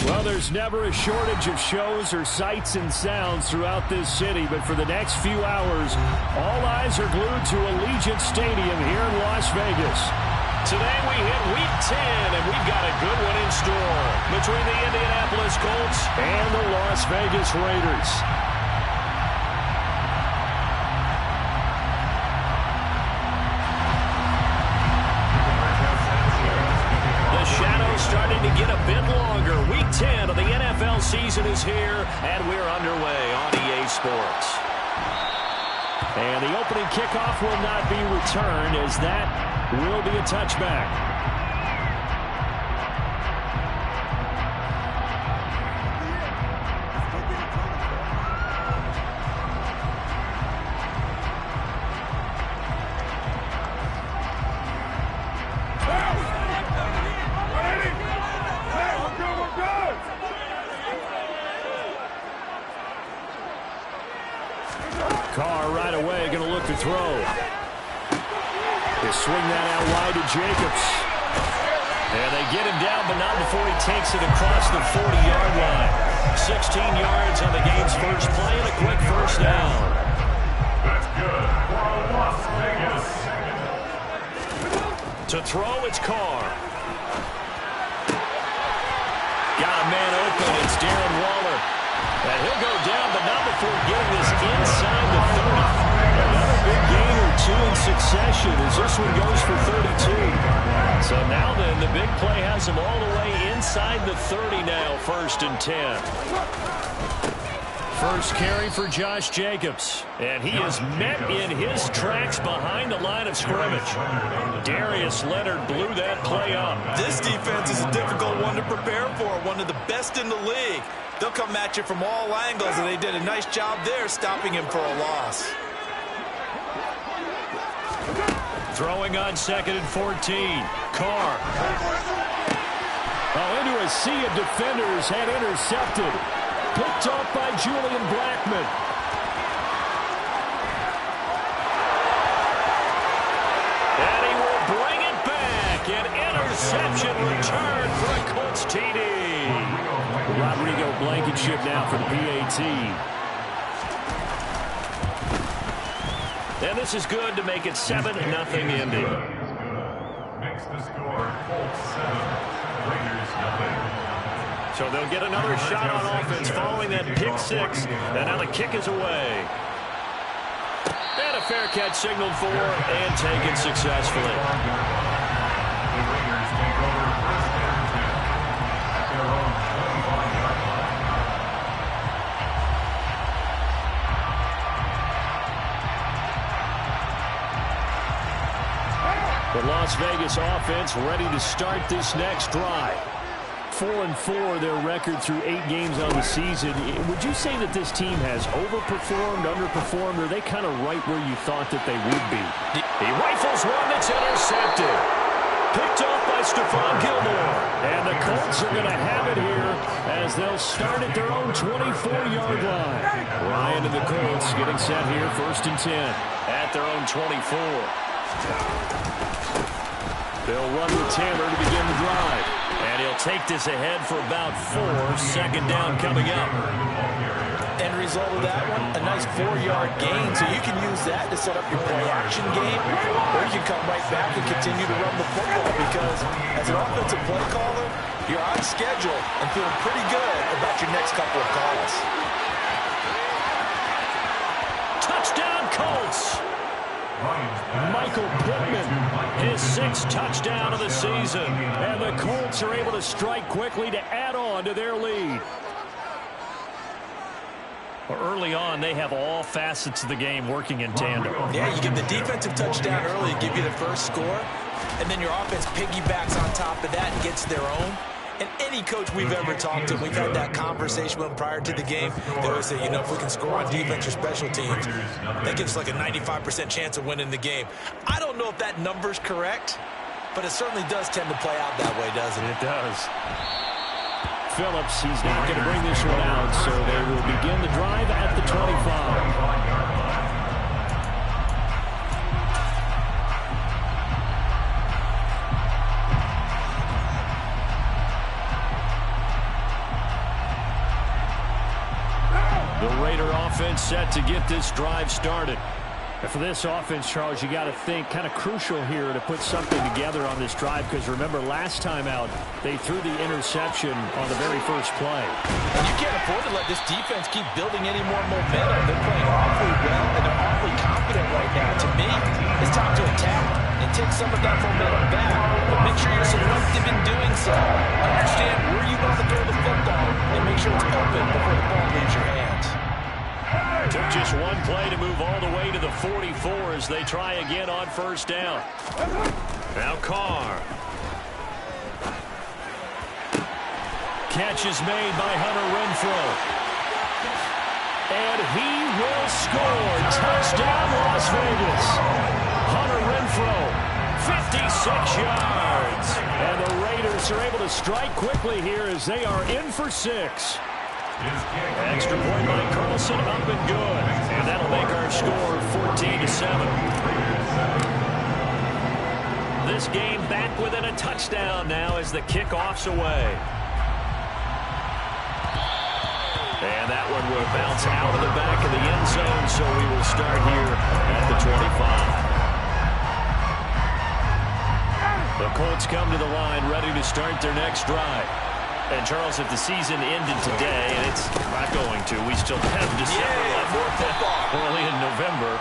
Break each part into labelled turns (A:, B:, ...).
A: Well, there's never a shortage of shows or sights and sounds throughout this city, but for the next few hours, all eyes are glued to Allegiant Stadium here in Las Vegas.
B: Today we hit Week 10, and we've got a good one in store between the Indianapolis Colts
A: and the Las Vegas Raiders.
B: The shadow's starting to get a bit longer. Week 10 of the NFL season is here, and we're underway on EA Sports.
A: And the opening kickoff will not be returned, as that will be a touchback. Carr right away going to look to throw. They swing that out wide to Jacobs. And they get him down, but not before he takes it across the 40-yard line. 16 yards on the game's first play and a quick first down.
C: That's good for Las Vegas.
B: To throw, it's Carr. Got a man open. It's Darren Waller. And he'll go down, but not before getting this inside the 30. Another big gain or two in succession as this one goes for 32. So now then, the big play has him all the way inside the 30 now, 1st and 10. First carry for Josh Jacobs. And he is met in his tracks behind the line of scrimmage. Darius Leonard blew that play up.
D: This defense is a difficult one to prepare for, one of the best in the league. They'll come at you from all angles, and they did a nice job there stopping him for a loss.
B: Throwing on 2nd and 14. Carr.
A: Oh, into a sea of defenders and intercepted. Picked off by Julian Blackmon.
B: And he will bring it back. An interception return for a Colts TD.
A: Rodrigo Blankenship now for the PAT.
B: And this is good to make it 7-0 Indy.
C: Makes the score Colts 7, Raiders 0.
B: So they'll get another shot on offense following that pick six. And now the kick is away. And a fair catch signaled for and taken successfully.
C: The Raiders take over 1st and 10 at their own 25-yard line.
A: The Las Vegas offense ready to start this next drive. 4-4 their record through 8 games on the season. Would you say that this team has overperformed, underperformed, or are they kind of right where you thought that they would be?
B: He rifles one that's intercepted. Picked off by Stephon Gilmore.
A: And the Colts are going to have it here as they'll start at their own 24-yard line. Ryan and the Colts getting set here, 1st and 10.
B: At their own 24.
A: They'll run with Taylor to begin the drive.
B: And he'll take this ahead for about 4. 2nd down coming up.
D: End result of that one, a nice 4-yard gain. So you can use that to set up your play-action game, or you can come right back and continue to run the football because as an offensive play caller, you're on schedule and feeling pretty good about your next couple of calls.
B: Touchdown Colts!
A: Michael Pittman,
B: his 6th touchdown of the season.
A: And the Colts are able to strike quickly to add on to their lead.
B: Well, early on, they have all facets of the game working in tandem.
D: Yeah, you get the defensive touchdown early to give you the first score, and then your offense piggybacks on top of that and gets their own. And any coach we've ever talked to, we've had that conversation with them prior to the game. They always say, you know, if we can score on defense or special teams, that gives us like a 95% chance of winning the game. I don't know if that number's correct, but it certainly does tend to play out that way, doesn't it?
A: It does. Phillips, he's not going to bring this one out, so they will begin the drive at the 25. The Raider offense set to get this drive started.
B: And for this offense, Charles, you got to think kind of crucial here to put something together on this drive, because remember last time out they threw the interception on the very first play.
D: And you can't afford to let this defense keep building any more momentum. They're playing awfully well, and they're awfully confident right now. To me, it's time to attack and take some of that momentum back. But make sure you're selective in doing so. Understand where you want to throw the football and make sure it's open before the ball leaves your hands.
A: Took just one play to move all the way to the 44 as they try again on first down. Now Carr. Catch is made by Hunter Renfrow. And he will score. Touchdown, Las Vegas. Hunter Renfrow, 56 yards.
B: And the Raiders are able to strike quickly here as they are in for 6.
A: Extra point by Carlson, up and good. And that'll make our score 14-7. This game back within a touchdown now as the kickoff's away. And that one will bounce out of the back of the end zone, so we will start here at the 25. The Colts come to the line ready to start their next drive. And, Charles, if the season ended today, and it's not going to, we still have December left. Early in November.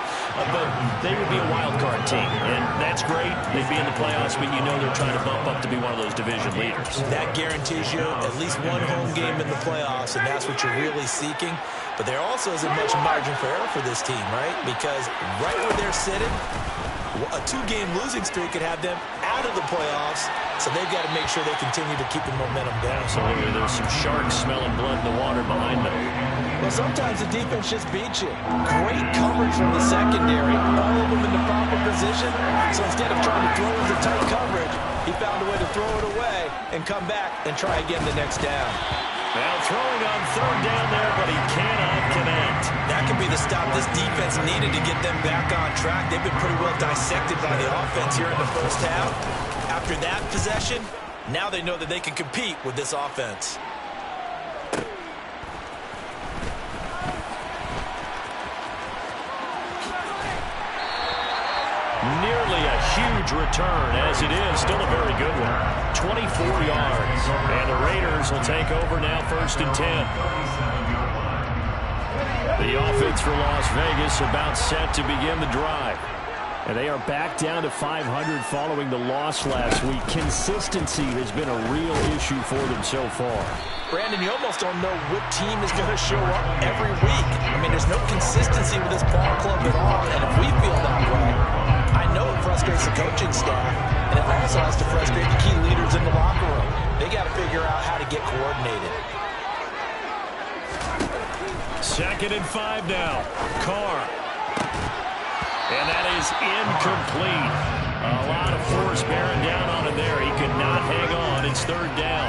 A: But they would be a wild card team. And that's great. They'd be in the playoffs, but you know they're trying to bump up to be one of those division leaders.
D: That guarantees you at least one home game in the playoffs, and that's what you're really seeking. But there also isn't much margin for error for this team, right? Because right where they're sitting, a 2-game losing streak could have them out of the playoffs, so they've got to make sure they continue to keep the momentum down.
A: Absolutely. There's some sharks smelling blood in the water behind them.
D: Well, sometimes the defense just beats you. Great coverage from the secondary, all of them in the proper position. So instead of trying to throw into tight coverage, he found a way to throw it away and come back and try again the next down.
A: Now throwing on third down there, but he cannot connect.
D: That could be the stop this defense needed to get them back on track. They've been pretty well dissected by the offense here in the first half. After that possession, now they know that they can compete with this offense.
A: Nearly a huge return, as it is. Still a very good one. 24 yards. And the Raiders will take over now, 1st and 10. The offense for Las Vegas about set to begin the drive.
B: And they are back down to 500 following the loss last week. Consistency has been a real issue for them so far.
D: Brandon, you almost don't know what team is going to show up every week. I mean, there's no consistency with this ball club at all. And if we feel that way, I know it frustrates the coaching staff, and it also has to frustrate the key leaders in the locker room. They got to figure out how to get coordinated.
A: 2nd and 5 now. Carr. And that is incomplete. A lot of force bearing down on him there. He could not hang on. It's 3rd down.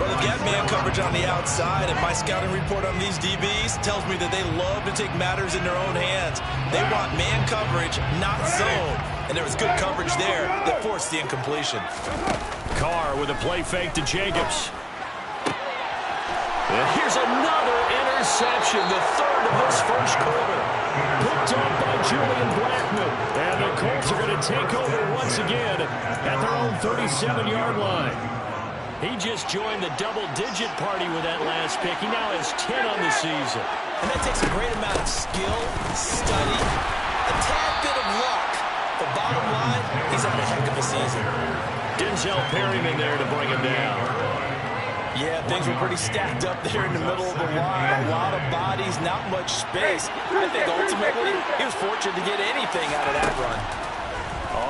D: Well, they've got man coverage on the outside, and my scouting report on these DBs tells me that they love to take matters in their own hands. They want man coverage, not zone. And there was good coverage there that forced the incompletion.
A: Carr with a play fake to Jacobs. And here's another interception, the 3rd of this first quarter. Picked up by Julian Blackman. And the Colts are going to take over once again at their own 37-yard line. He just joined the double-digit party with that last pick. He now has 10 on the season.
D: And that takes a great amount of skill, study, a tad bit of luck. But bottom line, he's had a heck of a season.
A: Denzel Perryman there to bring him down.
D: Yeah, things were pretty stacked up there in the middle of the line. A lot of bodies, not much space. I think ultimately he was fortunate to get anything out of that run.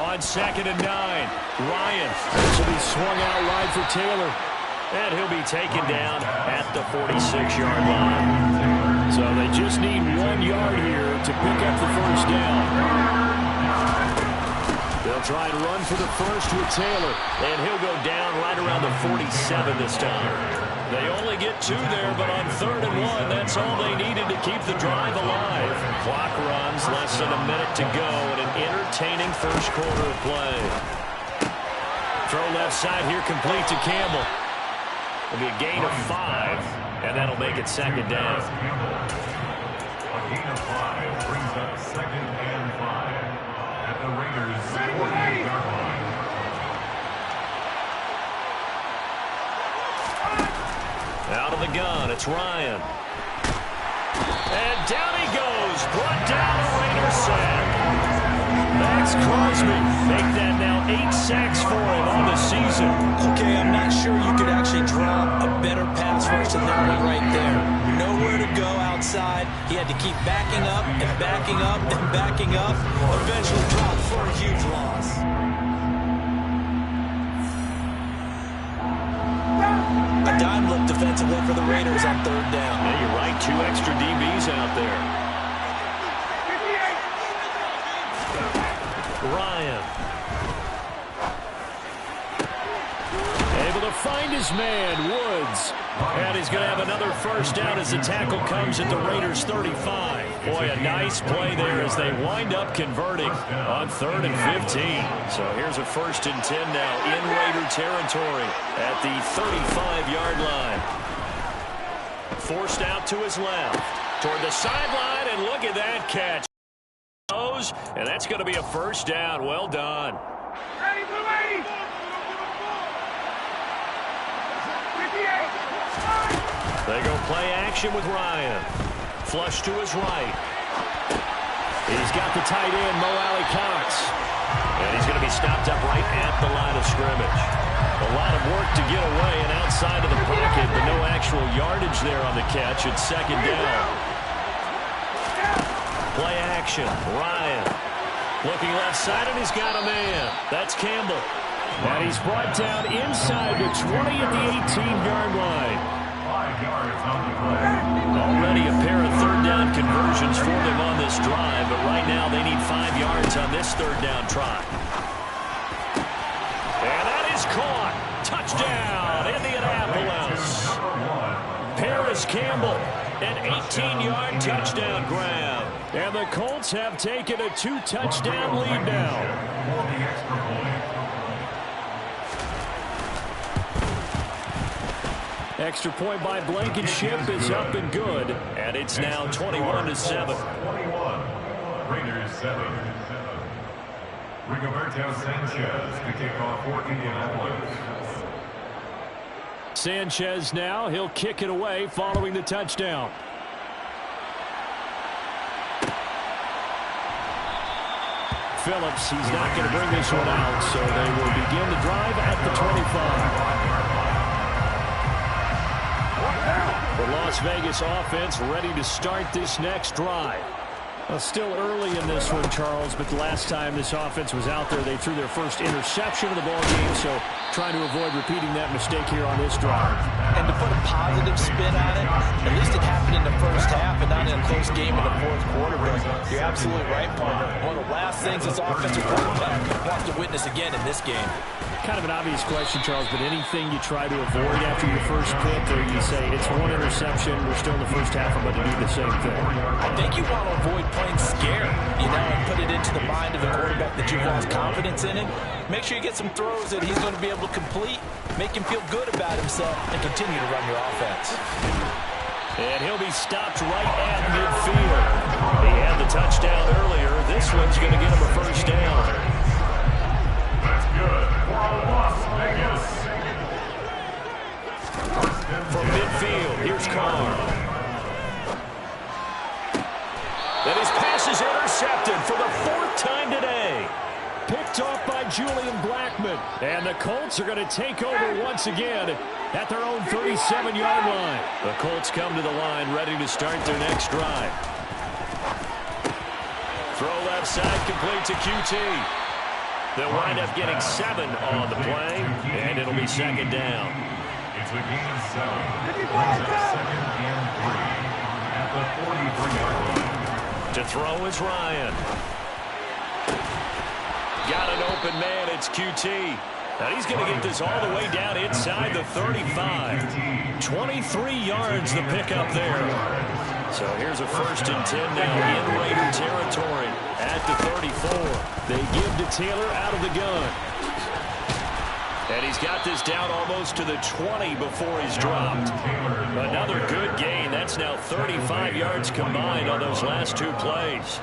A: On 2nd and 9, Ryan. This will be swung out wide for Taylor. And he'll be taken down at the 46-yard line. So they just need 1 yard here to pick up the first down. They'll try and run for the first with Taylor. And he'll go down right around the 47 this time. They only get 2 there, but on 3rd and 1, that's all they needed to keep the drive alive. Clock runs, less than a minute to go in an entertaining first quarter of play. Throw left side here complete to Campbell. It'll be a gain of 5. And that'll make it second down.
C: A gain of 5 brings up 2nd and 5 at the Raiders' 48-yard line.
A: Out of the gun, it's Ryan. And down he goes. Brought down the Raiders sack. Max Crosby make that now 8 sacks for him on the season.
D: Okay, I'm not sure you could actually draw a better pass rush than that one right there. Nowhere to go outside. He had to keep backing up and backing up and backing up. Eventually dropped for a huge loss. A dime look defensively for the Raiders on 3rd down.
A: Yeah, you're right. 2 extra DBs out there. Ryan. Able to find his man, Woods. And he's going to have another first down as the tackle comes at the Raiders' 35. Boy, a nice play there as they wind up converting on 3rd and 15. So here's a 1st and 10 now in Raider territory at the 35-yard line. Forced out to his left. Toward the sideline, and look at that catch. And that's going to be a first down. Well done. They go play action with Ryan. Flush to his right. He's got the tight end, Mo Alley-Cox. And he's going to be stopped up right at the line of scrimmage. A lot of work to get away and outside of the pocket, but no actual yardage there on the catch. It's 2nd down. Play action. Ryan. Looking left side, and he's got a man. That's Campbell. And he's brought down inside the 20 at the 18-yard line.
C: 5 yards on the play.
A: Already a pair of 3rd down conversions for them on this drive, but right now they need 5 yards on this 3rd down try. And that is caught. Touchdown, Indianapolis. Paris Campbell, an 18-yard touchdown grab. And the Colts have taken a 2-touchdown lead now.
C: For the extra point.
A: Extra point by Blankenship is up and good. And it's now 21-7.
C: 21. Raiders 7. Rigoberto Sanchez to kick off for Indianapolis.
A: Sanchez now, he'll kick it away following the touchdown. Phillips, he's not going to bring this one out, so they will begin the drive at the 25. The Las Vegas offense ready to start this next drive. Well, still early in this one, Charles, but the last time this offense was out there, they threw their first interception of the ball game, so trying to avoid repeating that mistake here on this drive.
D: And to put a positive spin on it, at least it happened in the first half and not in a close game in the 4th quarter. But you're absolutely right, partner. One of the last things this offensive quarterback wants to witness again in this game.
A: Kind of an obvious question, Charles, but anything you try to avoid after your first pick, or you say it's 1 interception, we're still in the first half, I'm going to do the same thing?
D: I think you want to avoid playing scared, and put it into the mind of the quarterback that you've lost confidence in it. Make sure you get some throws that he's going to be able to complete, make him feel good about himself, and continue to run your offense.
A: And he'll be stopped right at midfield. He had the touchdown earlier. This one's going to get him a first down.
C: That's good for Las Vegas.
A: From midfield, here's Carr. And his pass is intercepted for the 4th time today. Picked off by Julian Blackmon. And the Colts are going to take over once again at their own 37-yard line. The Colts come to the line ready to start their next drive. Throw left side complete to QT. They'll wind up getting 7 on the play, and it'll be 2nd down.
C: It's a gain of 7. Brings up 2nd and 3 at the 43-yard line.
A: To throw is Ryan. Got an open man, it's QT. And he's going to get this all the way down inside the 35. 23 yards the pickup there. So here's a 1st and 10 now in Raider territory at the 34. They give to Taylor out of the gun. And he's got this down almost to the 20 before he's dropped. Another good That's now 35 yards combined on those last two plays.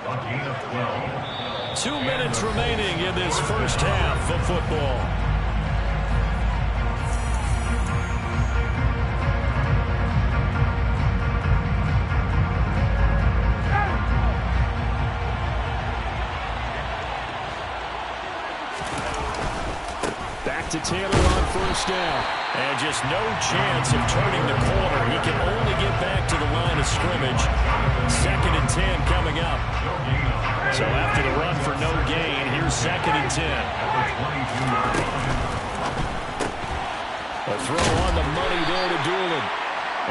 A: 2 minutes remaining in this first half of football. To Taylor on first down. And just no chance of turning the corner. He can only get back to the line of scrimmage. 2nd and 10 coming up. So after the run for no gain, here's 2nd and 10. A throw on the money there to Doolin.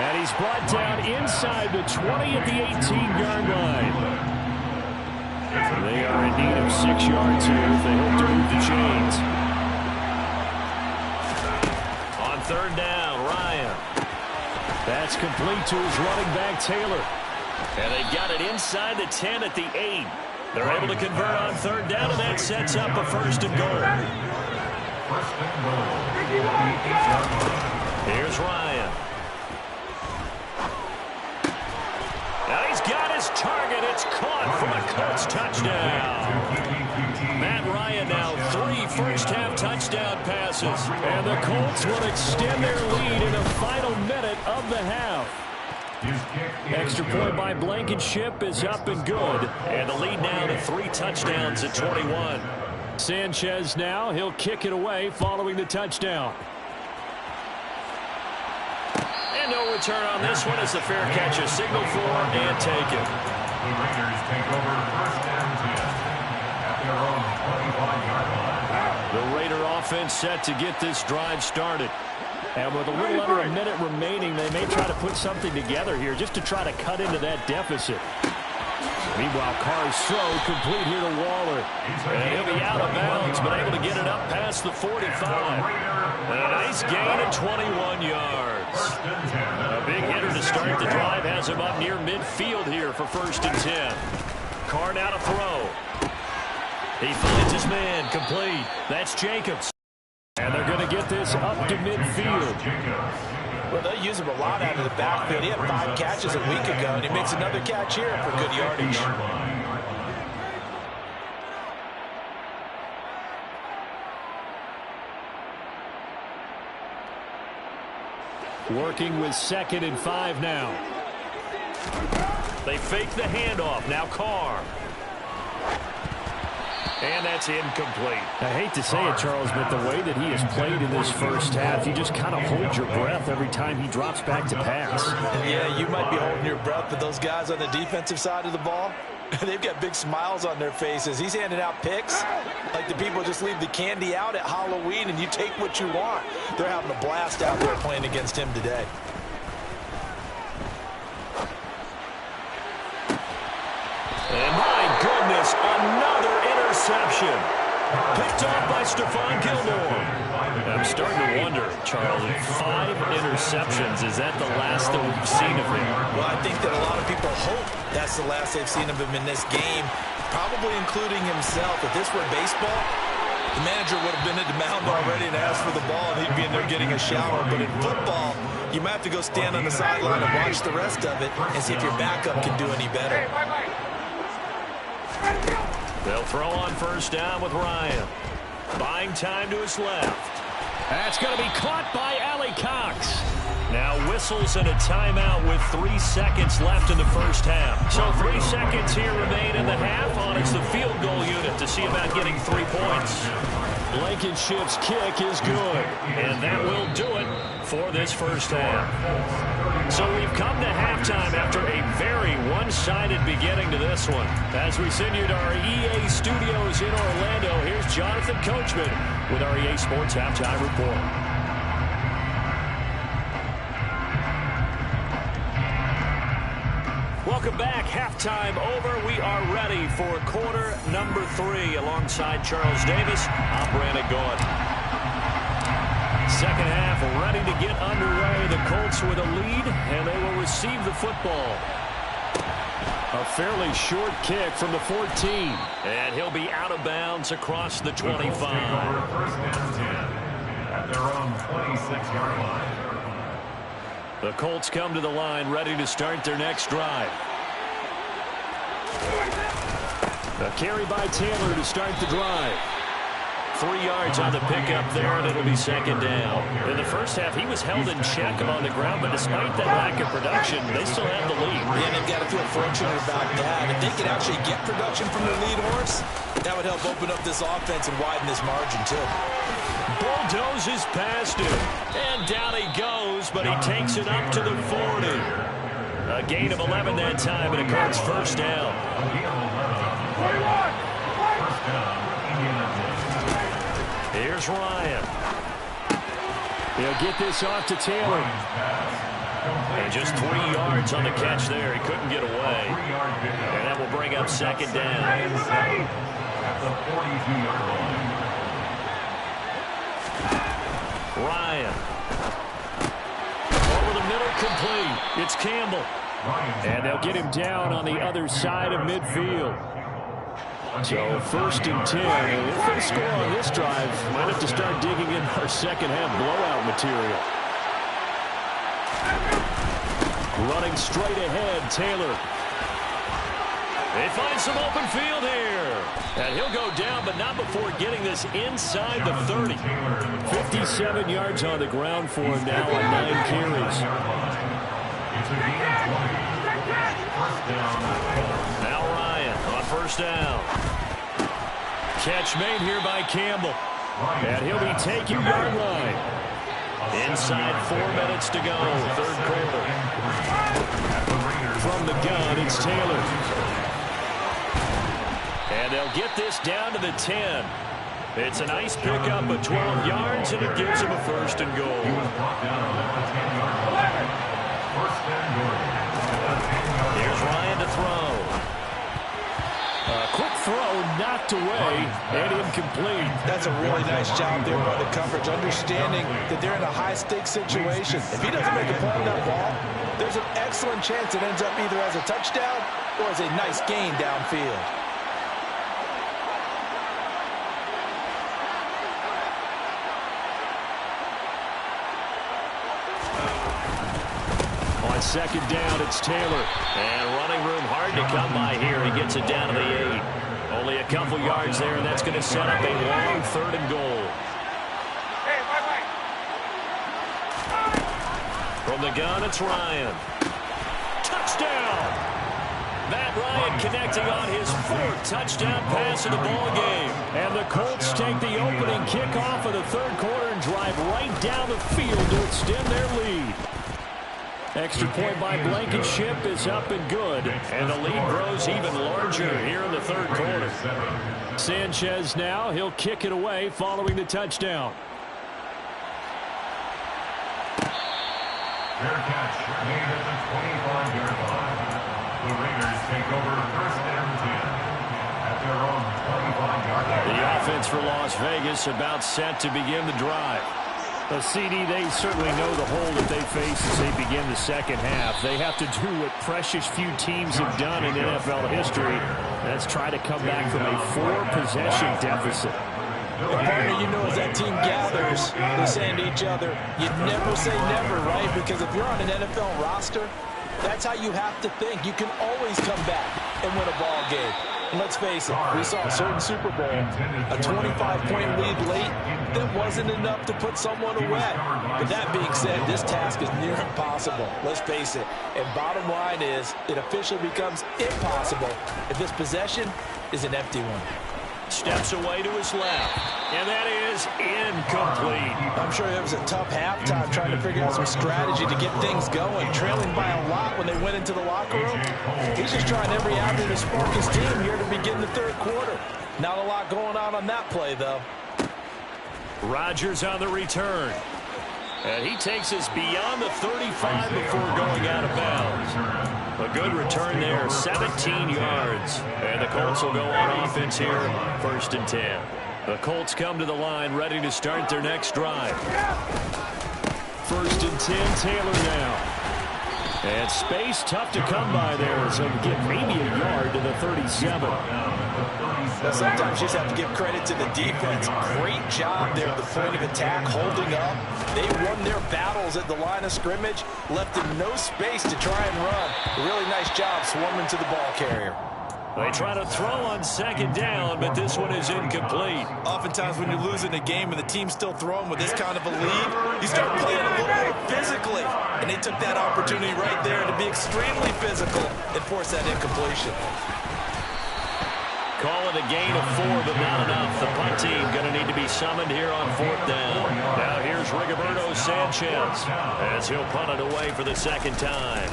A: And he's brought down inside the 20 at the 18-yard line. They are in need of 6 yards here if they hope to move the chains. 3rd down, Ryan. That's complete to his running back, Taylor. And they got it inside the 10 at the 8. They're able to convert on 3rd down, and that sets up a 1st and goal. Here's Ryan. Now he's got his target. It's caught for a Colts touchdown. Matt Ryan now 3 first-half touchdown passes. And the Colts will extend their lead in the final minute of the half. Extra point by Blankenship is up and good. And the lead now to 3 touchdowns at 21. Sanchez now, he'll kick it away following the touchdown. And no return on this one as the fair catch is signaled for and taken.
C: The Raiders take over 1st and 10 at their own 25-yard line.
A: The Raider offense set to get this drive started. And with a little under a minute remaining, they may try to put something together here just to try to cut into that deficit. Meanwhile, Carr's throw complete here to Waller. And he'll be out of bounds, but able to get it up past the 45. And a nice gain of 21 yards. A big hitter to start the drive has him up near midfield here for 1st and 10. Carr now to throw. He finds his man complete. That's Jacobs. And they're going to get this up to midfield.
D: Well, they use him a lot out of the backfield. He had 5 catches a week ago, and he makes another catch here for good yardage.
A: Working with 2nd and 5 now. They fake the handoff. Now Carr. And that's incomplete. I hate to say it, Charles, but the way that he has played in this first half, you just kind of hold your breath every time he drops back to pass.
D: Yeah, you might be holding your breath, but those guys on the defensive side of the ball, they've got big smiles on their faces. He's handing out picks like the people just leave the candy out at Halloween and you take what you want. They're having a blast out there playing against him today.
A: And my goodness, another interception. Picked off by Stephon Gilmore. I'm starting to wonder, Charles, 5 interceptions, is that the last that we've seen of him?
D: Well, I think that a lot of people hope that's the last they've seen of him in this game, probably including himself. If this were baseball, the manager would have been at the mound already and asked for the ball, and he'd be in there getting a shower. But in football, you might have to go stand on the sideline and watch the rest of it and see if your backup can do any better.
A: They'll throw on 1st down with Ryan. Buying time to his left. That's going to be caught by Allie Cox. Now whistles and a timeout with 3 seconds left in the first half. So 3 seconds here remain in the half on it's the field goal unit to see about getting 3 points. Blankenship's kick is good. And that will do it for this first half. So we've come to halftime after a very one-sided beginning to this one. As we send you to our EA studios in Orlando, here's Jonathan Coachman with our EA Sports Halftime Report. Welcome back. Halftime over. We are ready for quarter number 3 alongside Charles Davis. I'm Brandon Gaud. Second half ready to get underway. The Colts with a lead, and they will receive the football. A fairly short kick from the 14. And he'll be out of bounds across the 25.
C: The Colts take over 1st and 10 at their own 26-yard line.
A: The Colts come to the line, ready to start their next drive. A carry by Taylor to start the drive. 3 yards on the pickup there, and it'll be second down. In the first half, he was held in check on the ground, but despite that lack of production, they still have the lead.
D: Yeah, they've got to feel fortunate about that. If they could actually get production from their lead horse, that would help open up this offense and widen this margin, too.
A: Bulldozes past him, and down he goes, but he takes it up to the 40. A gain of 11 that time, and it Colts first down. Here's Ryan. He'll get this off to Taylor. And just 3 yards on the catch there. He couldn't get away. And that will bring up second down.
C: At the 42-yard line.
A: Ryan. Over the middle, complete. It's Campbell. And they'll get him down on the other side of midfield. So first and 10. If they score on this drive, might have to start digging in our second half blowout material. Running straight ahead, Taylor. They find some open field here. And he'll go down, but not before getting this inside the 30. 57 yards on the ground for him now on 9 carries. Now Ryan on first down. Catch made here by Campbell. And he'll be taking yard line. Inside 4 minutes to go, third quarter. From the gun, it's Taylor. And they'll get this down to the 10. It's a nice pickup of 12 yards, and it gives him a first and goal. Here's Ryan to throw. A quick throw knocked away and incomplete.
D: That's a really nice job there by the coverage, understanding that they're in a high-stakes situation. If he doesn't make a play on that ball, there's an excellent chance it ends up either as a touchdown or as a nice gain downfield.
A: On second down, it's Taylor. And running room hard to come by here. He gets it down to the 8. Only a couple yards there, and that's going to set up a long third and goal. From the gun, it's Ryan. Touchdown! Matt Ryan connecting on his 4th touchdown pass of the ball game. And the Colts take the opening kickoff of the third quarter and drive right down the field to extend their lead. Extra point by Blankenship is up and good. And the lead grows even larger here in the third quarter. Sanchez now, he'll kick it away following the touchdown.
C: Fair catch made at the 25-yard line. The Raiders take over first and 10 at their own 25-yard line.
A: The offense for Las Vegas about set to begin the drive.
B: The CD, they certainly know the hole that they face as they begin the second half. They have to do what precious few teams have done in NFL history. That's try to come back from a 4-possession deficit.
D: And partner, you know, as that team gathers, they're saying to each other, you never say never, right? Because if you're on an NFL roster, that's how you have to think. You can always come back and win a ball game. And let's face it, we saw a certain Super Bowl, a 25-point lead late, that wasn't enough to put someone away. But that being said, this task is near impossible. Let's face it. And bottom line is, it officially becomes impossible if this possession is an empty one.
A: Steps away to his left. And that is incomplete.
D: I'm sure it was a tough halftime trying to figure out some strategy to get things going. Trailing by a lot when they went into the locker room. He's just trying every avenue to spark his team here to begin the third quarter. Not a lot going on that play, though.
A: Rodgers on the return. And he takes us beyond the 35 before going out of bounds. A good return there, 17 yards. And the Colts will go on offense here, first and 10. The Colts come to the line, ready to start their next drive. First and 10, Taylor now. And space tough to come by there, so we get maybe a yard to the 37.
D: Well, sometimes you just have to give credit to the defense. Great job there at the point of attack, holding up. They won their battles at the line of scrimmage, left them no space to try and run. Really nice job swarming to the ball carrier.
A: They try to throw on second down, but this one is incomplete.
D: Oftentimes when you're losing a game and the team's still throwing with this kind of a lead, you start playing a little more physically. And they took that opportunity right there to be extremely physical and force that incompletion.
A: Call it a gain of 4, but not enough. The punt team going to need to be summoned here on 4th down. Now here's Rigoberto Sanchez as he'll punt it away for the second time.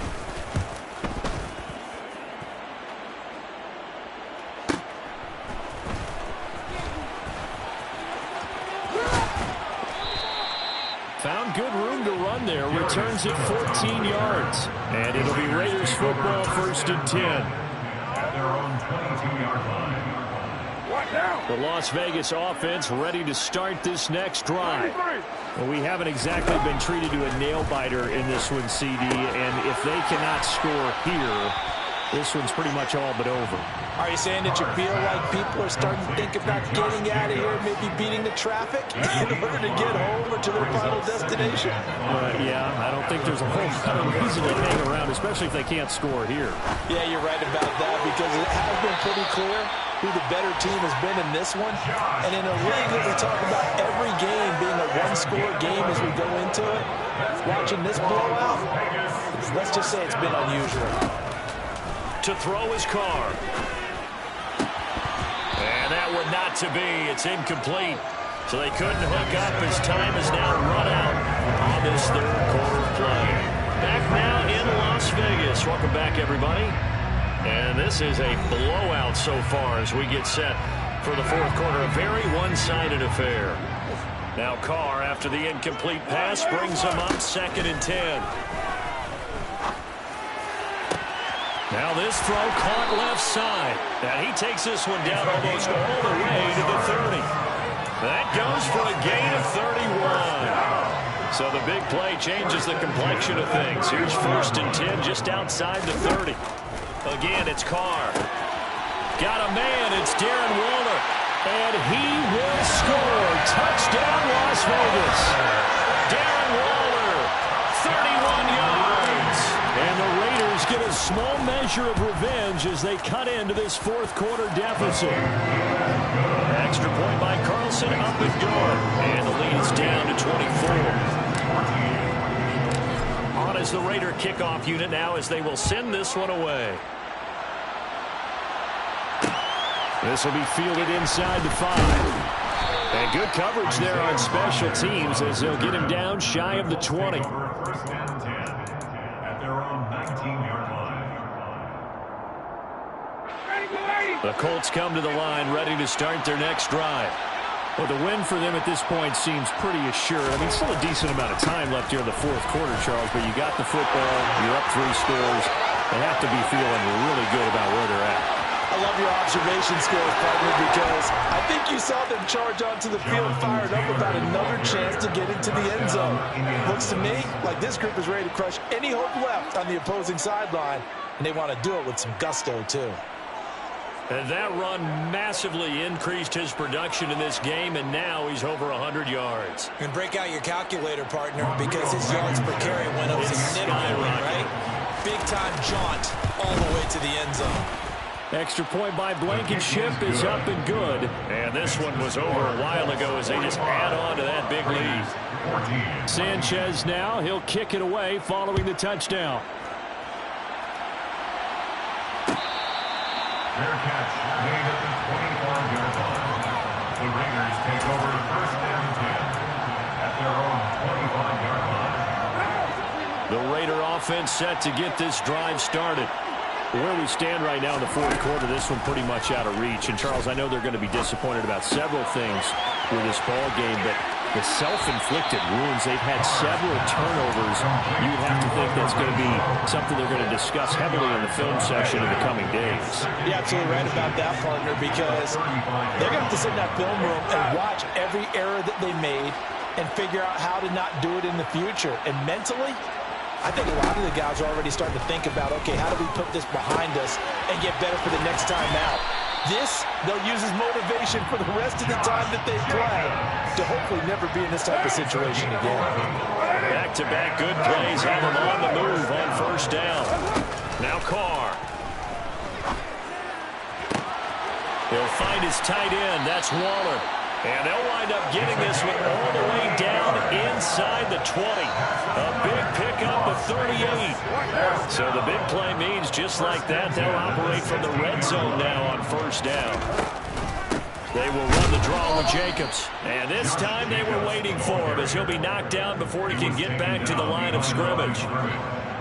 A: Found good room to run there. Returns it 14 yards. And it'll be Raiders football, 1st and 10.
C: At their own 22-yard line.
A: The Las Vegas offense ready to start this next drive. Well, we haven't exactly been treated to a nail-biter in this one, CD. And if they cannot score here, this one's pretty much all but over.
D: Are you saying that you feel like people are starting to think about getting out of here, maybe beating the traffic in order to get home or to their final destination?
A: Yeah, I don't think there's a whole lot of reason to hang around, especially if they can't score here.
D: Yeah, you're right about that, because it has been pretty clear who the better team has been in this one. And in a league that we talk about every game being a one-score game as we go into it, watching this blowout, let's just say it's been unusual.
A: To throw his car. And that one not to be. It's incomplete. So they couldn't hook up as time is now run out on this 3rd quarter play. Back now in Las Vegas. Welcome back, everybody. And this is a blowout so far as we get set for the 4th quarter. A very one-sided affair. Now Carr, after the incomplete pass, brings him up 2nd and 10. Now this throw caught left side. Now he takes this one down almost all the way to the 30. That goes for a gain of 31. So the big play changes the complexion of things. Here's 1st and 10 just outside the 30. Again, it's Carr. Got a man. It's Darren Waller. And he will score. Touchdown, Las Vegas. Darren Waller, 31 yards. And the Raiders get a small measure of revenge as they cut into this 4th quarter deficit. Extra point by Carlson, up and good. And the lead is down to 24. On as the Raider kickoff unit now as they will send this one away. This will be fielded inside the 5. And good coverage there on special teams as they'll get him down shy of the 20.
C: 1st and 10 at their own 19-yard line.
A: The Colts come to the line ready to start their next drive. Well, the win for them at this point seems pretty assured. I mean, still a decent amount of time left here in the 4th quarter, Charles, but you got the football, you're up 3 scores. They have to be feeling really good about where they're at.
D: I love your observation skills, partner, because I think you saw them charge onto the field fired up about another chance to get into the end zone. Looks to me like this group is ready to crush any hope left on the opposing sideline, and they want to do it with some gusto, too.
A: And that run massively increased his production in this game, and now he's over 100 yards.
D: And break out your calculator, partner, because his yards per carry went up significantly, right? Big-time jaunt all the way to the end zone.
A: Extra point by Blankenship is up and good. And this one was over a while ago as they just add on to that big lead. Sanchez now, he'll kick it away following the touchdown.
C: Fair catch made at the 25-yard line. The Raiders take over 1st and 10 at their own 25-yard line.
A: The Raider offense set to get this drive started. Where we stand right now in the 4th quarter, this one pretty much out of reach. And, Charles, I know they're going to be disappointed about several things with this ball game, but the self-inflicted wounds, they've had several turnovers. You'd have to think that's going to be something they're going to discuss heavily in the film section in the coming days.
D: You're absolutely right about that, partner, because they're going to have to sit in that film room and watch every error that they made and figure out how to not do it in the future. And mentally, I think a lot of the guys are already starting to think about, okay, how do we put this behind us and get better for the next time out? This, they'll use as motivation for the rest of the time that they play to hopefully never be in this type of situation again.
A: Back-to-back good plays have them on the move on first down. Now Carr. He'll find his tight end. That's Waller. And they'll wind up getting this one all the way down inside the 20. A big pickup of 38. So the big play means just like that, they'll operate from the red zone now on first down. They will run the draw with Jacobs. And this time they were waiting for him as he'll be knocked down before he can get back to the line of scrimmage.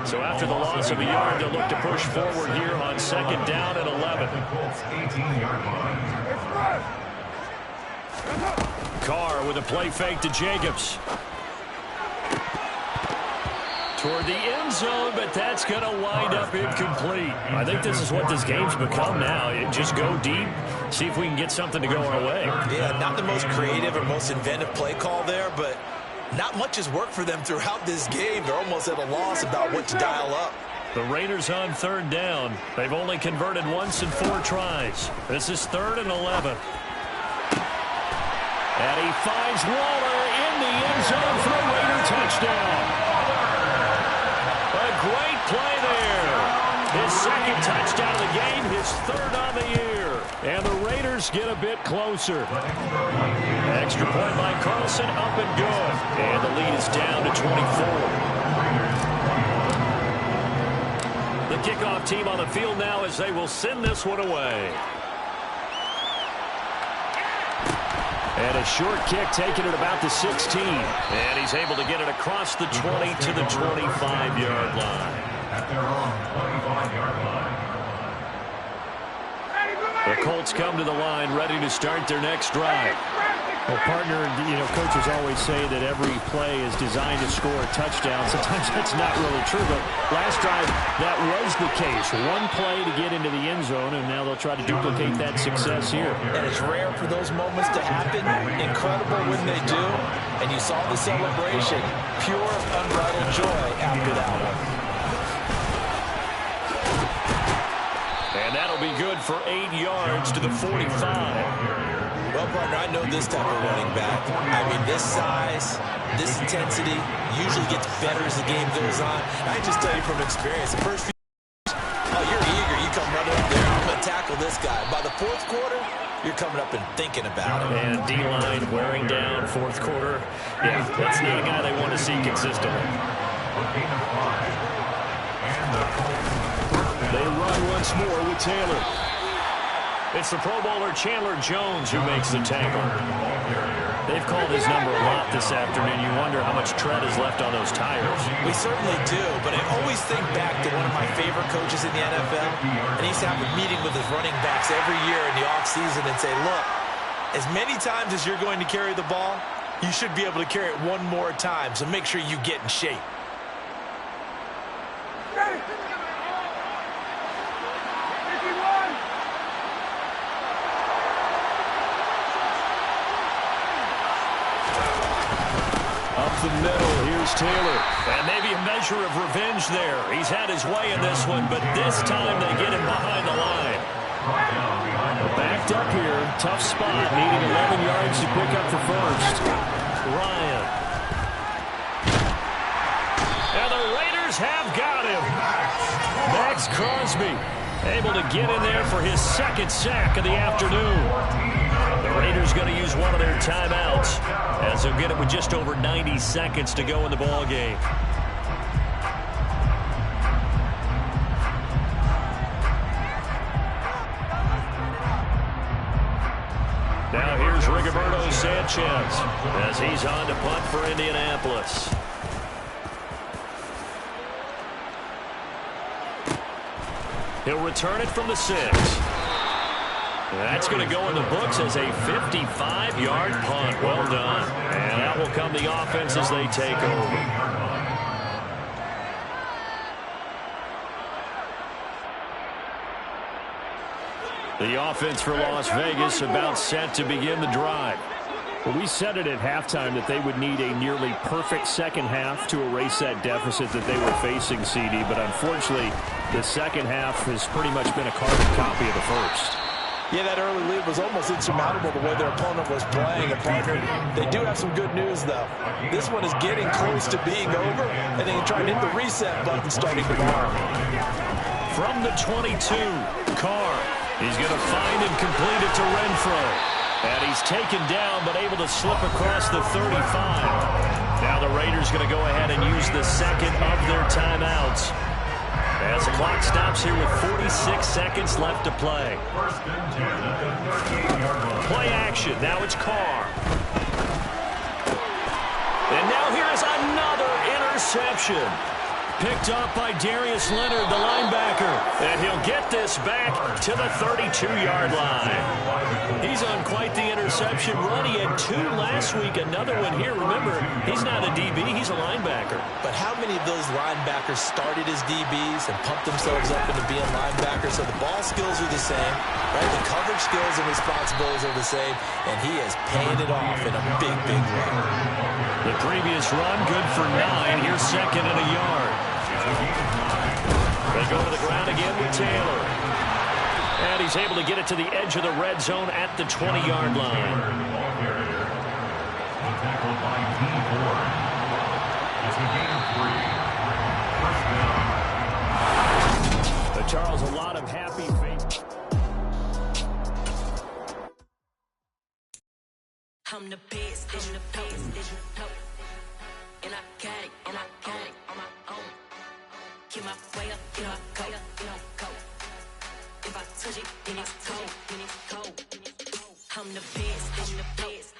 A: So after the loss of a yard, they'll look to push forward here on second down and 11. Carr with a play fake to Jacobs. Toward the end zone, but that's going to wind up incomplete. I think this is what this game's become now. Just go deep, see if we can get something to go our way.
D: Yeah, not the most creative or most inventive play call there, but not much has worked for them throughout this game. They're almost at a loss about what to dial up.
A: The Raiders on third down. They've only converted once in 4 tries. This is 3rd and 11. And he finds Waller in the end zone for a Raider touchdown. A great play there. His second touchdown of the game, his 3rd on the year. And the Raiders get a bit closer. Extra point by Carlson, up and good. And the lead is down to 24. The kickoff team on the field now as they will send this one away. And a short kick taken at about the 16. And he's able to get it across the 20 to the 25-yard line.
C: At their own 25-yard line.
A: The Colts come to the line ready to start their next drive.
B: Well, partner, coaches always say that every play is designed to score a touchdown. Sometimes that's not really true, but last drive, that was the case. One play to get into the end zone, and now they'll try to duplicate that success here.
D: And it's rare for those moments to happen. Incredible when they do. And you saw the celebration. Pure, unbridled joy after that one.
A: And that'll be good for 8 yards to the 45.
D: Well, partner, I know this type of running back. I mean, this size, this intensity usually gets better as the game goes on. I just tell you from experience, the first few you're eager. You come running up there, I'm going to tackle this guy. By the 4th quarter, you're coming up and thinking about it.
A: And D-line wearing down 4th quarter. Yeah, that's not a guy they want to see consistently. They run once more with Taylor. It's the Pro Bowler Chandler Jones who makes the tackle. They've called his number a lot this afternoon. You wonder how much tread is left on those tires.
D: We certainly do, but I always think back to one of my favorite coaches in the NFL, and he's having a meeting with his running backs every year in the offseason and say, look, as many times as you're going to carry the ball, you should be able to carry it one more time, so make sure you get in shape.
A: The middle, here's Taylor. And maybe a measure of revenge there. He's had his way in this one, but this time they get him behind the line. Backed up here, tough spot, needing 11 yards to pick up the first. Ryan. And the Raiders have got him. Max Crosby able to get in there for his 2nd sack of the afternoon. The Raiders going to use one of their timeouts as they'll get it with just over 90 seconds to go in the ball game. Now here's Rigoberto Sanchez as he's on to punt for Indianapolis. He'll return it from the 6. That's going to go in the books as a 55-yard punt. Well done. And that will come the offense as they take over. The offense for Las Vegas about set to begin the drive. Well, we said it at halftime that they would need a nearly perfect second half to erase that deficit that they were facing, CD. But unfortunately, the second half has pretty much been a carbon copy of the first.
D: Yeah, that early lead was almost insurmountable the way their opponent was playing. And, partner, they do have some good news, though. This one is getting close to being over, and they can try and hit the reset button starting tomorrow.
A: From the 22, Carr. He's going to find and complete it to Renfro. And he's taken down, but able to slip across the 35. Now the Raiders going to go ahead and use the second of their timeouts, as the clock stops here with 46 seconds left to play. Play action. Now it's Carr. And now here's another interception. Picked up by Darius Leonard, the linebacker. And he'll get this back to the 32-yard line. He's on quite the interception run. He had 2 last week, another one here. Remember, he's not a DB, he's a linebacker.
D: But how many of those linebackers started as DBs and pumped themselves up into being linebackers? So the ball skills are the same, right? The coverage skills and responsibilities are the same, and he is paying it off in a big, big way.
A: The previous run, good for 9. Here's second and a yard. They go to the ground again with Taylor. And he's able to get it to the edge of the red zone at the 20-yard line.
C: Tackled by D4. It's a gain of 3. First down.
A: But Charles, a lot of happy faith.
E: I'm the best, I'm the best, and I got it, and I got it on my own. Get my way up, get my go, go. If I touch it, then it's cold, I'm the best, I'm the best,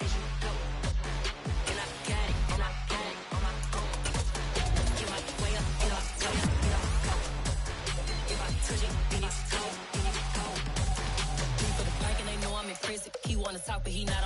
E: and I got it, and I got it on my own. Get my way up, get my go. If I touch it, then it's cold, For the park and they know I'm impressive. He wanna talk, but he not